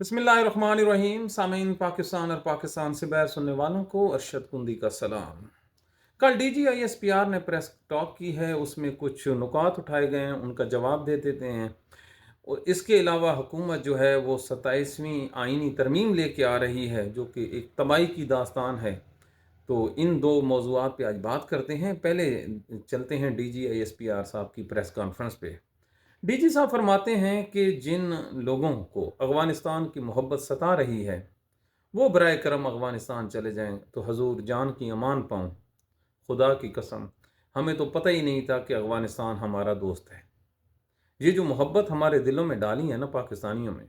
बिस्मिल्लाहिर्रहमानिर्रहीम। सामीन, पाकिस्तान और पाकिस्तान से बाहर सुनने वालों को अरशद कुंदी का सलाम। कल DGISPR ने प्रेस टॉक की है, उसमें कुछ नुकात उठाए गए हैं, उनका जवाब दे देते हैं। और इसके अलावा हुकूमत जो है वो 27वीं आइनी तरमीम लेके आ रही है, जो कि एक तबाही की दास्तान है। तो इन दो मौज़ूआत पे आज बात करते हैं। पहले चलते हैं DGISPR साहब की प्रेस कॉन्फ्रेंस पे। डीजी साहब फरमाते हैं कि जिन लोगों को अफ़गानिस्तान की मोहब्बत सता रही है वो बराए करम अफ़गानिस्तान चले जाएं तो हजूर जान की अमान पाऊँ। खुदा की कसम, हमें तो पता ही नहीं था कि अफ़गानिस्तान हमारा दोस्त है। ये जो मोहब्बत हमारे दिलों में डाली है ना पाकिस्तानियों में,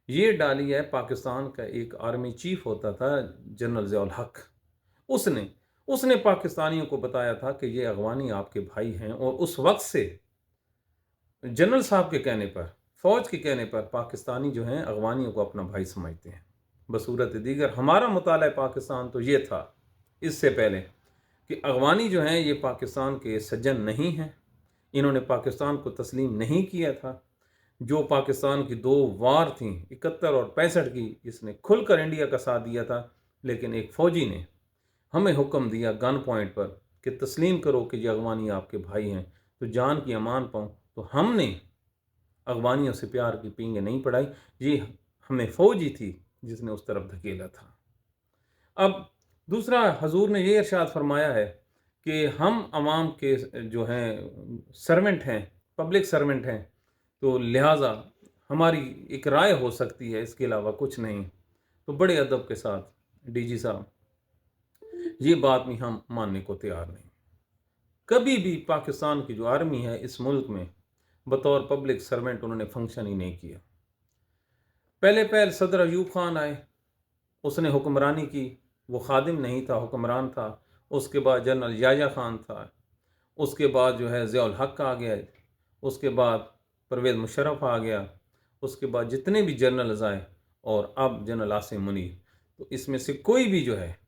ये डाली है पाकिस्तान का एक आर्मी चीफ होता था, जनरल ज़ियाउल हक। उसने उसने पाकिस्तानियों को बताया था कि ये अफ़गानी आपके भाई हैं, और उस वक्त से जनरल साहब के कहने पर, फौज के कहने पर, पाकिस्तानी जो हैं अफ़गानियों को अपना भाई समझते हैं। बसूरत दीगर हमारा मुताला पाकिस्तान तो ये था इससे पहले कि अफ़गानी जो हैं ये पाकिस्तान के सज्जन नहीं हैं, इन्होंने पाकिस्तान को तस्लीम नहीं किया था। जो पाकिस्तान की दो वार थी 71 और 65 की, इसने खुलकर इंडिया का साथ दिया था। लेकिन एक फ़ौजी ने हमें हुक्म दिया गन पॉइंट पर कि तस्लीम करो कि ये अफ़गानी आपके भाई हैं तो जान की अमान पाऊँ। तो हमने अफ़गानियों से प्यार की पींगे नहीं पड़ाई, ये हमें फ़ौजी थी जिसने उस तरफ धकेला था। अब दूसरा, हजूर ने ये इरशाद फरमाया है कि हम अवाम के जो हैं सर्वेंट हैं, पब्लिक सर्वेंट हैं, तो लिहाजा हमारी एक राय हो सकती है, इसके अलावा कुछ नहीं। तो बड़े अदब के साथ डीजी साहब, ये बात भी हम मानने को तैयार नहीं। कभी भी पाकिस्तान की जो आर्मी है इस मुल्क में बतौर पब्लिक सर्वेंट उन्होंने फंक्शन ही नहीं किया। पहले पहल सदर अयूब खान आए, उसने हुक्मरानी की, वो खादिम नहीं था, हुक्मरान था। उसके बाद जनरल याया खान था, उसके बाद जो है ज़ियाउल हक आ गया, उसके बाद परवेज़ मुशर्रफ आ गया, उसके बाद जितने भी जनरल्स आए, और अब जनरल आसिम मुनीर। तो इसमें से कोई भी जो है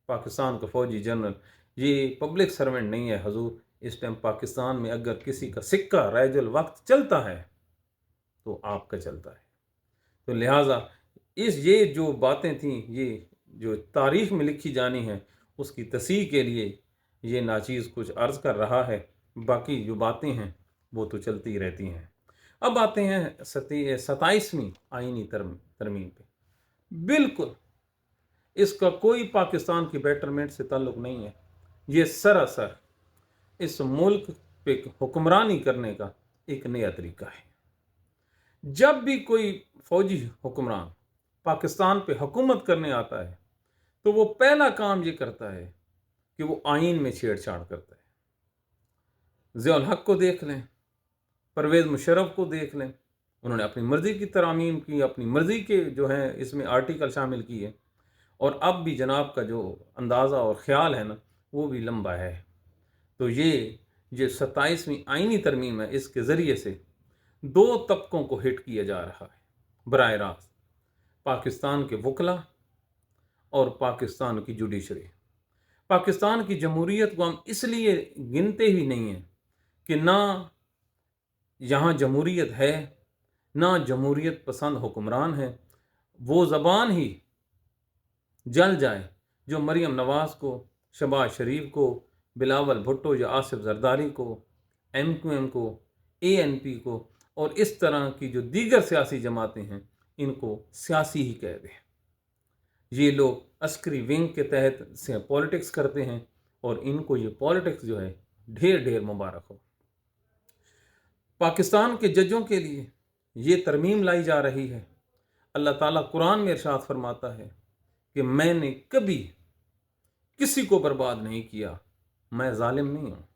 पाकिस्तान का फ़ौजी जनरल ये पब्लिक सर्वेंट नहीं है हजूर। इस टाइम पाकिस्तान में अगर किसी का सिक्का राइजुल वक्त चलता है तो आपका चलता है। तो लिहाजा ये जो बातें थीं, ये जो तारीख़ में लिखी जानी है, उसकी तसीह के लिए ये नाचीज़ कुछ अर्ज़ कर रहा है। बाकी जो बातें हैं वो तो चलती रहती हैं। अब आते हैं 27वीं आइनी तरमीम पे। बिल्कुल इसका कोई पाकिस्तान की बेटरमेंट से ताल्लुक़ नहीं है। ये सरासर इस मुल्क पे हुक्मरानी करने का एक नया तरीका है। जब भी कोई फौजी हुक्मरान पाकिस्तान पे हुकूमत करने आता है तो वो पहला काम ये करता है कि वो आइन में छेड़छाड़ करता है। ज़ियाउल हक को देख लें, परवेज़ मुशर्रफ को देख लें, उन्होंने अपनी मर्ज़ी की तरामीम की, अपनी मर्ज़ी के जो हैं इसमें आर्टिकल शामिल किए। और अब भी जनाब का जो अंदाज़ा और ख़्याल है ना, वो भी लंबा है। तो ये जो 27वीं आइनी तरमीम है, इसके ज़रिए से दो तबकों को हिट किया जा रहा है बराह रास्त, पाकिस्तान के वकला और पाकिस्तान की जुडिशरी। पाकिस्तान की जमहूरियत को हम इसलिए गिनते ही नहीं हैं कि ना यहाँ जमहूरियत है, ना जमहूरियत पसंद हुक्मरान है। वो ज़बान ही जल जाए जो मरियम नवाज़ को, शहबाज शरीफ को, बिलावल भुट्टो या आसिफ जरदारी को, MQM को, ANP को और इस तरह की जो दीगर सियासी जमातें हैं, इनको सियासी ही कह दें। ये लोग अस्करी विंग के तहत से पॉलिटिक्स करते हैं, और इनको ये पॉलिटिक्स जो है ढेर ढेर मुबारक हो। पाकिस्तान के जजों के लिए ये तरमीम लाई जा रही है। अल्लाह ताला कुरान में इरशाद फरमाता है कि मैंने कभी किसी को बर्बाद नहीं किया, मैं जालिम नहीं हूँ।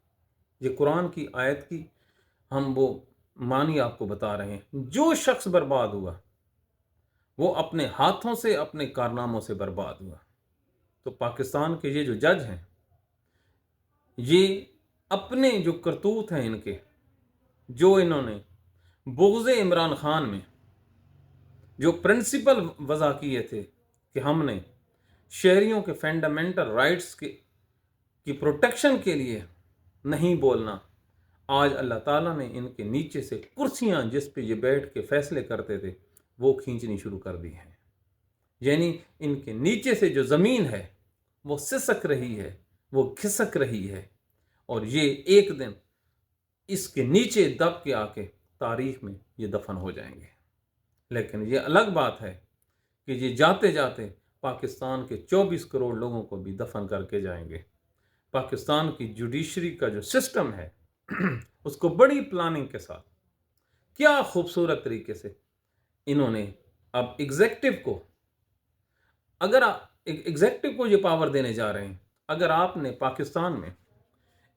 ये कुरान की आयत की हम वो मानी आपको बता रहे हैं। जो शख्स बर्बाद हुआ वो अपने हाथों से, अपने कारनामों से बर्बाद हुआ। तो पाकिस्तान के ये जो जज हैं, ये अपने जो करतूत हैं इनके, जो इन्होंने बुग़्ज़ इमरान खान में जो प्रिंसिपल वज़ा किए थे कि हमने शहरियों के फंडामेंटल राइट्स की प्रोटेक्शन के लिए नहीं बोलना, आज अल्लाह ताला ने इनके नीचे से कुर्सियां जिस पे ये बैठ के फैसले करते थे وہ کھینچنی شروع کر دی ہیں، یعنی ان کے نیچے سے جو زمین ہے وہ سسک رہی ہے، وہ کھسک رہی ہے، اور یہ ایک دن اس کے نیچے دب کے آ کے تاریخ میں یہ دفن ہو جائیں گے۔ لیکن یہ الگ بات ہے کہ یہ جاتے جاتے پاکستان کے 24 کروڑ لوگوں کو بھی دفن کر کے جائیں گے۔ پاکستان کی جوڈیشری کا جو سسٹم ہے اس کو بڑی پلاننگ کے ساتھ کیا خوبصورت طریقے سے انہوں نے اب ایگزیکٹو کو یہ پاور دینے جا رہے ہیں۔ اگر آپ نے پاکستان میں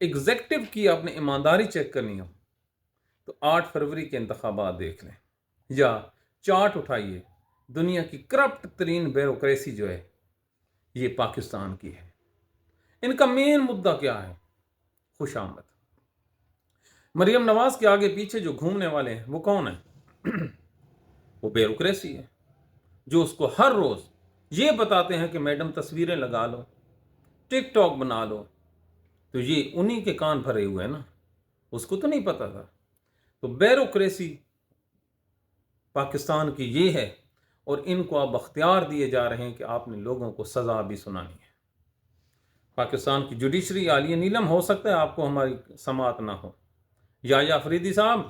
ایگزیکٹو کی اپنے ایمانداری چیک کرنی ہو تو 8 فروری کے انتخابات دیکھ لیں، یا چارٹ اٹھائیے، دنیا کی کرپٹ ترین بیوروکریسی جو ہے یہ پاکستان کی ہے۔ ان کا مین مدعا کیا ہے؟ خوش آمد۔ مریم نواز کے آگے پیچھے جو گھومنے والے ہیں وہ کون ہیں؟ وہ بیوروکریسی ہے، جو اس کو ہر روز یہ بتاتے ہیں کہ میڈم تصویریں لگا لو، ٹک ٹاک بنا لو، تو یہ انہی کے کان بھرے ہوئے ہیں نا، اس کو تو نہیں پتا تھا۔ تو بیوروکریسی پاکستان کی یہ ہے، اور ان کو اب اختیار دیے جا رہے ہیں کہ آپ نے لوگوں کو سزا بھی سنانی ہے۔ پاکستان کی جوڈیشری عالیہ نیلم، ہو سکتا ہے آپ کو ہماری سماعت نہ ہو، یا افریدی صاحب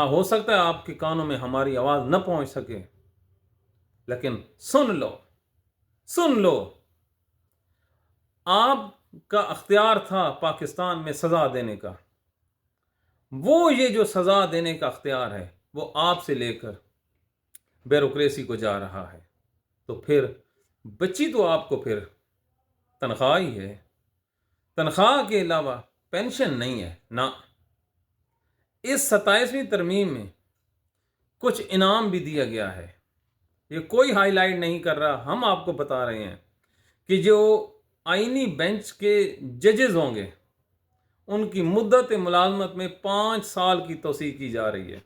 ہو سکتا ہے آپ کے کانوں میں ہماری آواز نہ پہنچ سکے، لیکن سن لو، آپ کا اختیار تھا پاکستان میں سزا دینے کا، وہ یہ جو سزا دینے کا اختیار ہے وہ آپ سے لے کر بیوروکریسی کو جا رہا ہے۔ تو پھر بچی تو آپ کو پھر تنخواہ ہی ہے، تنخواہ کے علاوہ پینشن نہیں ہے نہ۔ اس 27ویں ترمیم میں کچھ انعام بھی دیا گیا ہے، یہ کوئی ہائی لائٹ نہیں کر رہا، ہم آپ کو بتا رہے ہیں کہ جو آئینی بینچ کے ججز ہوں گے ان کی مدت ملازمت میں 5 سال کی توسیع کی جا رہی ہے۔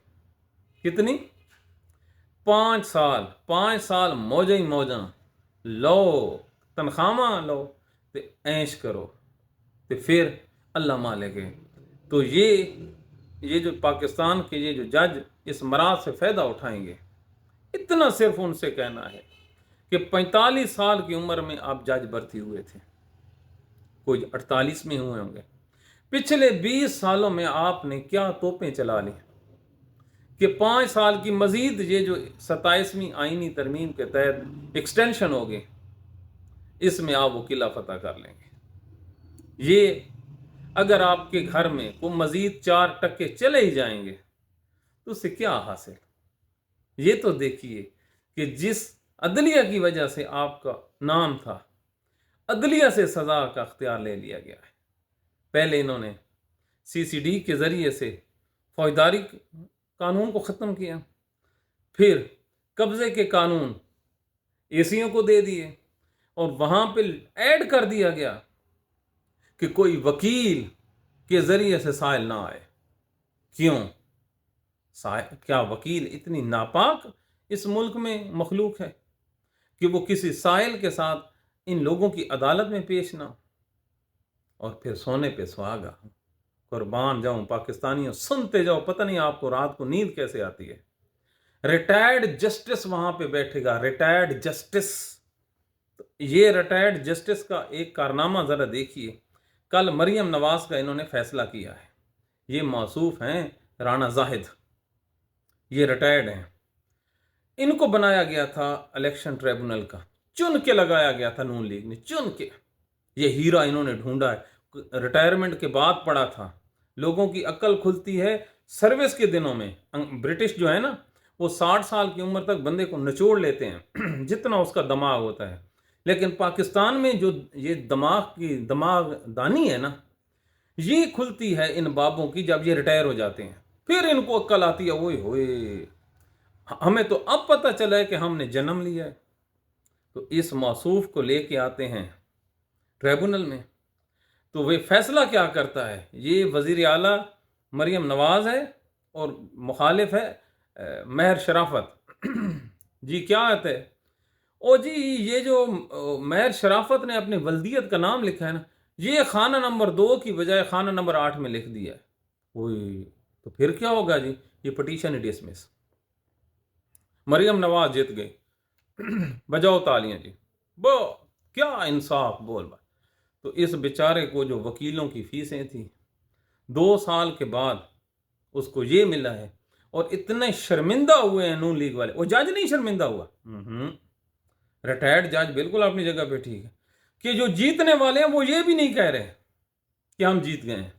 کتنی؟ 5 سال موجہ ہی موجہ لو، تنخواہ لو، تو عیش کرو، تو پھر اللہ مالک ہے۔ تو یہ جو پاکستان کے یہ جو جج اس مراد سے فائدہ اٹھائیں گے، اتنا صرف ان سے کہنا ہے کہ 45 سال کی عمر میں آپ جج بھرتی ہوئے تھے، کوئی 48 میں ہوئے ہوں گے۔ پچھلے 20 سالوں میں آپ نے کیا توپیں چلا لی کہ 5 سال کی مزید یہ جو 27ویں آئینی ترمیم کے تحت ایکسٹینشن ہوگی، اس میں آپ وہ قلعہ فتح کر لیں گے۔ یہ اگر آپ کے گھر میں کوئی مزید 4 ٹکے چلے ہی جائیں گے تو اس سے کیا حاصل؟ یہ تو دیکھیے کہ جس عدلیہ کی وجہ سے آپ کا نام تھا، عدلیہ سے سزا کا اختیار لے لیا گیا ہے۔ پہلے انہوں نے CCD کے ذریعے سے فوجداری قانون کو ختم کیا، پھر قبضے کے قانون ایسیوں کو دے دیے، اور وہاں پہ ایڈ کر دیا گیا کہ کوئی وکیل کے ذریعے سے سائل نہ آئے۔ کیوں؟ کیا وکیل اتنی ناپاک اس ملک میں مخلوق ہے کہ وہ کسی سائل کے ساتھ ان لوگوں کی عدالت میں پیش نہ ہو؟ اور پھر سونے پہ سہاگا، قربان جاؤں پاکستانیوں، سنتے جاؤ، پتہ نہیں آپ کو رات کو نیند کیسے آتی ہے۔ ریٹائرڈ جسٹس وہاں پہ بیٹھے گا، ریٹائرڈ جسٹس۔ یہ ریٹائرڈ جسٹس کا ایک کارنامہ ذرا دیکھیے، کل مریم نواز کا انہوں نے فیصلہ کیا ہے۔ یہ موصوف ہیں رانا زاہد، یہ ریٹائرڈ ہیں، ان کو بنایا گیا تھا الیکشن ٹریبونل کا، چن کے لگایا گیا تھا نون لیگ نے، چن کے۔ یہ ہیرا انہوں نے ڈھونڈا ہے، ریٹائرمنٹ کے بعد پڑا تھا۔ لوگوں کی عقل کھلتی ہے سروس کے دنوں میں۔ برٹش جو ہے نا، وہ 60 سال کی عمر تک بندے کو نچوڑ لیتے ہیں جتنا اس کا دماغ ہوتا ہے، لیکن پاکستان میں جو یہ دماغ دانی ہے نا، یہ کھلتی ہے ان بابوں کی جب یہ ریٹائر ہو جاتے ہیں، پھر ان کو عقل آتی ہے، اوئے ہوئے ہمیں تو اب پتہ چلا ہے کہ ہم نے جنم لیا ہے۔ تو اس موصوف کو لے کے آتے ہیں ٹریبونل میں، تو وہ فیصلہ کیا کرتا ہے؟ یہ وزیر اعلیٰ مریم نواز ہے اور مخالف ہے مہر شرافت۔ جی کیا آتا ہے؟ او جی یہ جو مہر شرافت نے اپنی ولدیت کا نام لکھا ہے نا، یہ خانہ نمبر 2 کی بجائے خانہ نمبر 8 میں لکھ دیا ہے۔ تو پھر کیا ہوگا جی؟ یہ پٹیشن ڈسمس۔ मरियम नवाज जीत गई। बजाओ तालियां जी, वो क्या इंसाफ बोल बा। तो इस बेचारे को जो वकीलों की फीसें थी, 2 साल के बाद उसको ये मिला है। और इतने शर्मिंदा हुए हैं नून लीग वाले। वो जज नहीं शर्मिंदा हुआ, रिटायर्ड जज बिल्कुल अपनी जगह पे ठीक है, कि जो जीतने वाले हैं वो ये भी नहीं कह रहे कि हम जीत गए हैं।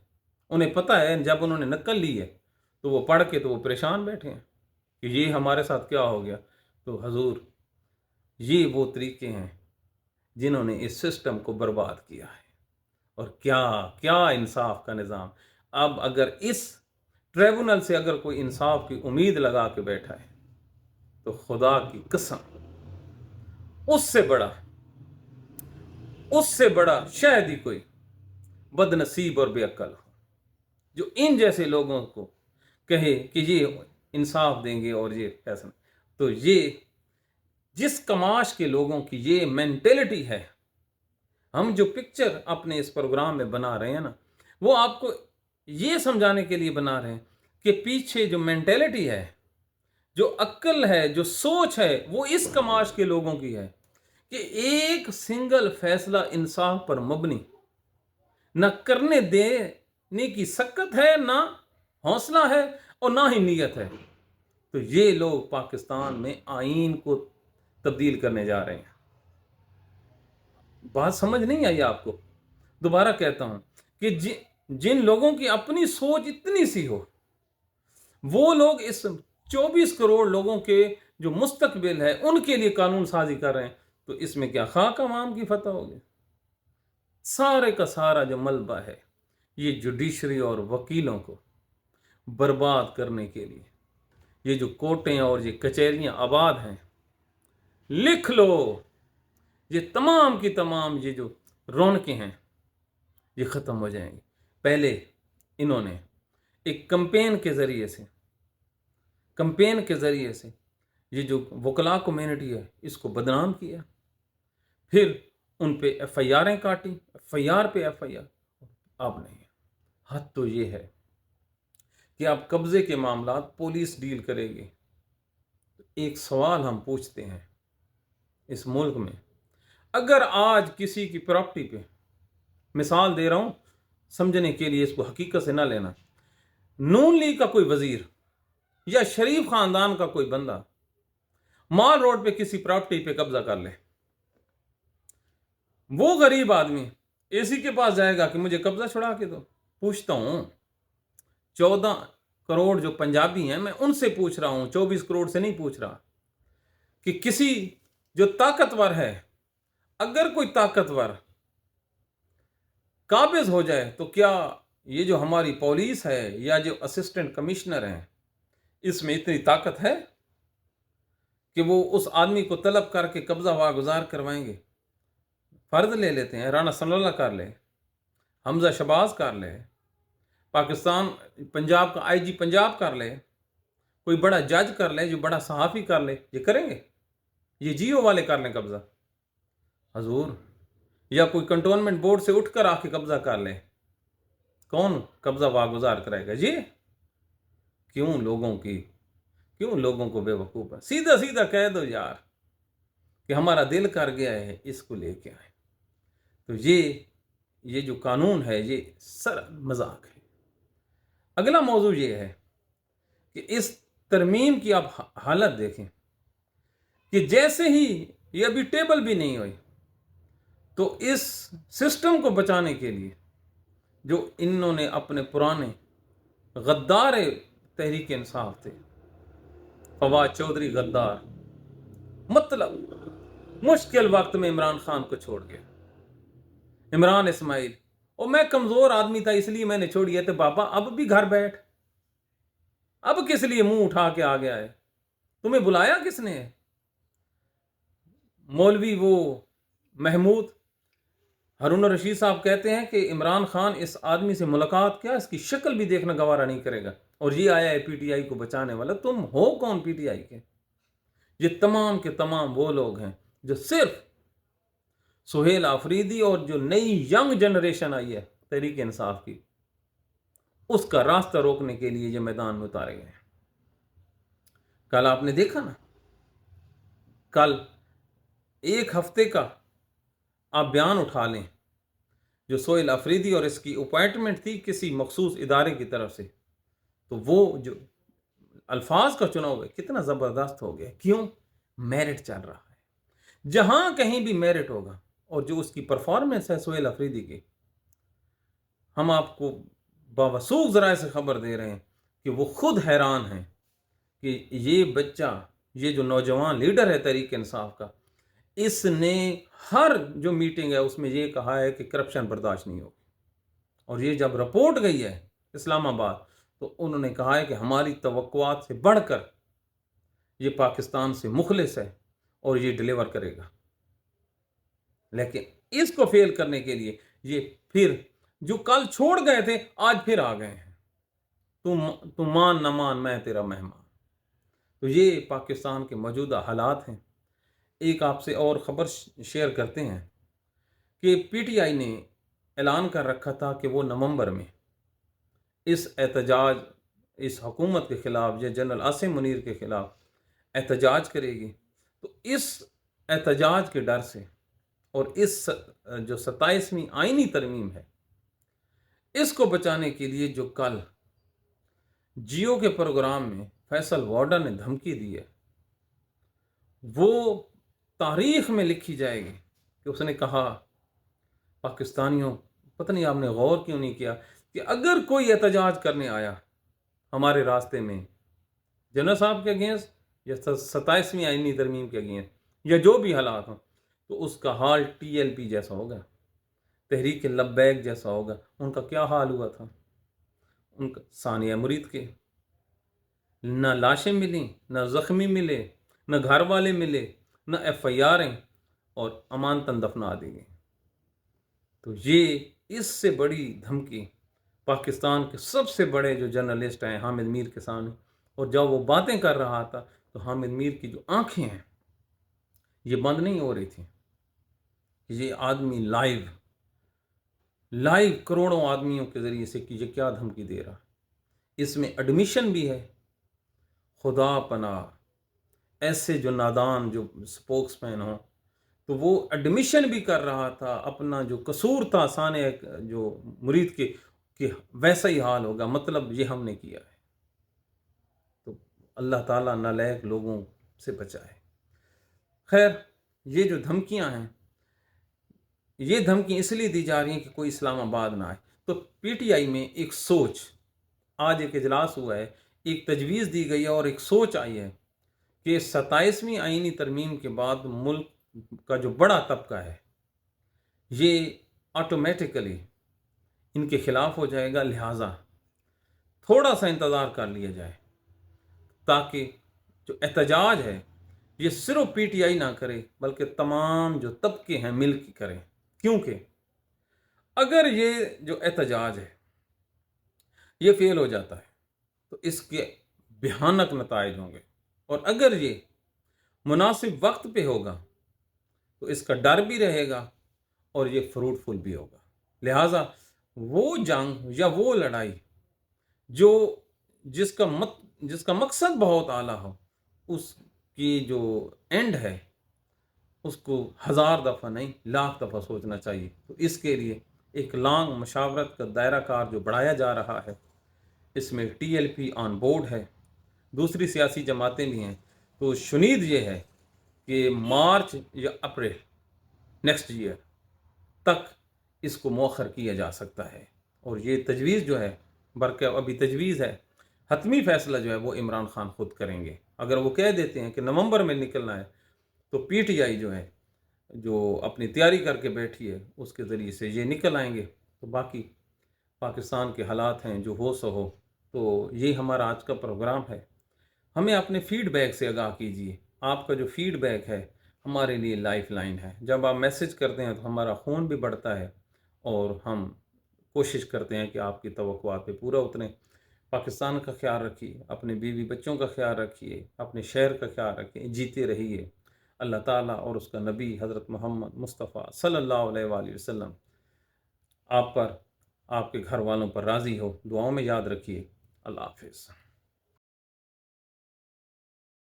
उन्हें पता है जब उन्होंने नकल ली है तो वो पढ़ के तो वो परेशान बैठे हैं कि ये हमारे साथ क्या हो गया। तो हजूर, ये वो तरीके हैं जिन्होंने इस सिस्टम को बर्बाद किया है। और क्या क्या इंसाफ का निज़ाम। अब अगर इस ट्रिब्यूनल से अगर कोई इंसाफ की उम्मीद लगा के बैठा है तो खुदा की कसम, उससे बड़ा शायद ही कोई बदनसीब और बेअक्ल हो जो इन जैसे लोगों को कहे कि ये इंसाफ देंगे और ये फैसला। तो ये जिस कमाश के लोगों की ये मेंटेलिटी है, हम जो पिक्चर अपने इस प्रोग्राम में बना रहे हैं ना, वो आपको ये समझाने के लिए बना रहे हैं कि पीछे जो मेंटेलिटी है, जो अक्ल है, जो सोच है, वो इस कमाश के लोगों की है कि एक सिंगल फैसला इंसाफ पर मबनी न करने देने की सकत है, ना हौसला है और ना ही नीयत है। तो ये लोग पाकिस्तान में आईन को तब्दील करने जा रहे हैं। बात समझ नहीं आई आपको? दोबारा कहता हूं कि जिन लोगों की अपनी सोच इतनी सी हो, वो लोग इस 24 करोड़ लोगों के जो मुस्तकबिल है उनके लिए कानून साजी कर रहे हैं। तो इसमें क्या खाक अवाम की फतह होगी? सारे का सारा जो मलबा है ये जुडिशरी और वकीलों को बर्बाद करने के लिए, ये जो कोर्टें और ये कचहरियां आबाद हैं, लिख लो, ये तमाम की तमाम ये जो रौनकें हैं ये ख़त्म हो जाएंगी। पहले इन्होंने एक कैंपेन के ज़रिए से ये जो वकला कम्युनिटी है इसको बदनाम किया, फिर उन पे FIR'ें काटी, FIR पे FIR। अब नहीं, हद तो ये है कि अब कब्ज़े के मामला पुलिस डील करेगी। एक सवाल हम पूछते हैं, इस मुल्क में अगर आज किसी की प्रॉपर्टी पे, मिसाल दे रहा हूं समझने के लिए, इसको हकीकत से ना लेना, नून लीग का कोई वजीर या शरीफ खानदान का कोई बंदा माल रोड पे किसी प्रॉपर्टी पे कब्जा कर ले, वो गरीब आदमी एसी के पास जाएगा कि मुझे कब्जा छुड़ा के दो? पूछता हूं 14 करोड़ जो पंजाबी हैं, मैं उनसे पूछ रहा हूं, 24 करोड़ से नहीं पूछ रहा, कि किसी जो ताकतवर है, अगर कोई ताकतवर काबिज हो जाए तो क्या ये जो हमारी पुलिस है या जो असिस्टेंट कमिश्नर हैं इसमें इतनी ताकत है कि वो उस आदमी को तलब करके कब्जा वागुजार करवाएंगे? फर्ज ले लेते हैं, राना सनाउल्लाह कर ले, हमजा शहबाज कर ले, पाकिस्तान पंजाब का IG पंजाब कर ले, कोई बड़ा जज कर ले, जो बड़ा सहाफ़ी कर ले, ये करेंगे? ये जियो वाले कर लें कब्जा हजूर? या कोई कंटोनमेंट बोर्ड से उठकर आके कब्जा कर ले, कौन कब्जा वागुजार कराएगा? ये क्यों लोगों को बेवकूफ़ है? सीधा सीधा कह दो यार कि हमारा दिल कर गया है, इसको लेके आए। तो ये जो कानून है ये सर मजाक है। अगला मौजू ये है कि इस तरमीम की आप हालत देखें कि जैसे ही ये अभी टेबल भी नहीं हुई, तो इस सिस्टम को बचाने के लिए जो इन्होंने अपने पुराने गद्दार तहरीक इंसाफ थे, फवाद चौधरी गद्दार, मतलब मुश्किल वक्त में इमरान खान को छोड़ गया, इमरान इस्माइल, और मैं कमजोर आदमी था इसलिए मैंने छोड़ी है। तो बाबा अब भी घर बैठ, अब किस लिए मुंह उठा के आ गया है? तुम्हें बुलाया किसने है? मौलवी वो महमूद हारून रशीद साहब कहते हैं कि इमरान खान इस आदमी से मुलाकात, क्या इसकी शक्ल भी देखना गवारा नहीं करेगा, और ये आया है PTI को बचाने वाला। तुम हो कौन PTI के? ये तमाम के तमाम वो लोग हैं जो सिर्फ सुहेल आफरीदी और जो नई यंग जनरेशन आई है तहरीक इंसाफ की, उसका रास्ता रोकने के लिए ये मैदान में उतारे गए हैं। कल आपने देखा ना कल एक हफ्ते का आप बयान उठा लें जो सोहेल अफरीदी और इसकी अपॉइंटमेंट थी किसी मखसूस इदारे की तरफ से, तो वो जो अल्फाज का चुनाव है कितना ज़बरदस्त हो गया। क्यों? मेरिट चल रहा है। जहां कहीं भी मेरिट होगा और जो उसकी परफॉर्मेंस है सोहेल अफरीदी की, हम आपको बावसूख ज़राए से खबर दे रहे हैं कि वो खुद हैरान हैं कि ये बच्चा, ये जो नौजवान लीडर है तहरीक इंसाफ का, इसने हर जो मीटिंग है उसमें ये कहा है कि करप्शन बर्दाश्त नहीं होगी। और ये जब रिपोर्ट गई है इस्लामाबाद, तो उन्होंने कहा है कि हमारी तवक्कुआत से बढ़कर ये पाकिस्तान से मुखलिस है और ये डिलीवर करेगा। लेकिन इसको फेल करने के लिए ये फिर जो कल छोड़ गए थे आज फिर आ गए हैं। तुम मान न मान मैं तेरा मेहमान। तो ये पाकिस्तान के मौजूदा हालात हैं। एक आपसे और ख़बर शेयर करते हैं कि पीटीआई ने ऐलान कर रखा था कि वो नवंबर में इस एहतजाज, इस हुकूमत के ख़िलाफ़ या जनरल आसिम मुनीर के ख़िलाफ़ एहतजाज करेगी। तो इस एहतजाज के डर से और इस जो 27वीं आइनी तरमीम है, इसको बचाने के लिए जो कल जियो के प्रोग्राम में फैसल वार्डन ने धमकी दी है, वो तारीख में लिखी जाएगी कि उसने कहा, पाकिस्तानियों, पता नहीं आपने गौर क्यों नहीं किया कि अगर कोई एहतजाज करने आया हमारे रास्ते में जनरल साहब के अगेंस्ट या 27वीं आइनी तरमीम के अगेंस्ट या जो भी हालात हों, तो उसका हाल टीएलपी जैसा होगा, तहरीक लब्बैक जैसा होगा। उनका क्या हाल हुआ था? उनका सानिया मुरीद के न लाशें मिली, न ज़ख्मी मिले, न घर वाले मिले, न FIR और अमानतन दफना दी गई। तो ये इससे बड़ी धमकी पाकिस्तान के सबसे बड़े जो जर्नलिस्ट हैं हामिद मीर के सामने, और जब वो बातें कर रहा था तो हामिद मीर की जो आंखें हैं ये बंद नहीं हो रही थी। ये आदमी लाइव करोड़ों आदमियों के ज़रिए से कि ये क्या धमकी दे रहा है। इसमें एडमिशन भी है। खुदा पनाह, ऐसे जो नादान जो स्पोक्समैन हो, तो वो एडमिशन भी कर रहा था अपना जो कसूर था साने जो मुरीद के कि वैसा ही हाल होगा, मतलब ये हमने किया है। तो अल्लाह ताला नालायक लोगों से बचाए। खैर, ये जो धमकियां हैं, ये धमकी इसलिए दी जा रही हैं कि कोई इस्लामाबाद ना आए। तो पीटीआई में एक सोच, आज एक इजलास हुआ है, एक तजवीज़ दी गई है और एक सोच आई है कि 27वीं आइनी तरमीम के बाद मुल्क का जो बड़ा तबका है ये ऑटोमेटिकली इनके ख़िलाफ़ हो जाएगा। लिहाजा थोड़ा सा इंतज़ार कर लिया जाए ताकि जो एहतजाज है ये सिर्फ पीटीआई ना करे बल्कि तमाम जो तबके हैं मिल के करें। क्योंकि अगर ये जो एहतजाज है ये फेल हो जाता है तो इसके भयानक नताइज होंगे, और अगर ये मुनासिब वक्त पे होगा तो इसका डर भी रहेगा और ये फ्रूटफुल भी होगा। लिहाजा वो जंग या वो लड़ाई जो जिसका मकसद बहुत आला हो, उसकी जो एंड है उसको 1000 दफ़ा नहीं लाख दफ़ा सोचना चाहिए। तो इसके लिए एक लॉन्ग मशावरत का दायरा कार जो बढ़ाया जा रहा है, इसमें TLP ऑन बोर्ड है, दूसरी सियासी जमातें भी हैं। तो शुनीद ये है कि मार्च या अप्रैल नेक्स्ट ईयर तक इसको मौखर किया जा सकता है। और ये तजवीज़ जो है, बल्कि अभी तजवीज़ है, हतमी फ़ैसला जो है वो इमरान खान खुद करेंगे। अगर वो कह देते हैं कि नवंबर में निकलना है तो पीटीआई जो है, जो अपनी तैयारी करके बैठी है, उसके ज़रिए से ये निकल आएंगे। तो बाकी पाकिस्तान के हालात हैं जो हो सो हो। तो ये हमारा आज का प्रोग्राम है। हमें अपने फीडबैक से आगाह कीजिए। आपका जो फीडबैक है हमारे लिए लाइफ लाइन है। जब आप मैसेज करते हैं तो हमारा खून भी बढ़ता है और हम कोशिश करते हैं कि आपकी तवक्कुआत पे पूरा उतरें। पाकिस्तान का ख्याल रखिए, अपने बीवी बच्चों का ख्याल रखिए, अपने शहर का ख्याल रखिए, जीते रहिए। अल्लाह ताला और उसका नबी हज़रत मोहम्मद मुस्तफ़ा सल्लल्लाहु अलैहि वसल्लम आप पर, आपके घर वालों पर राज़ी हो। दुआओं में याद रखिए। अल्लाह हाफ़िज़।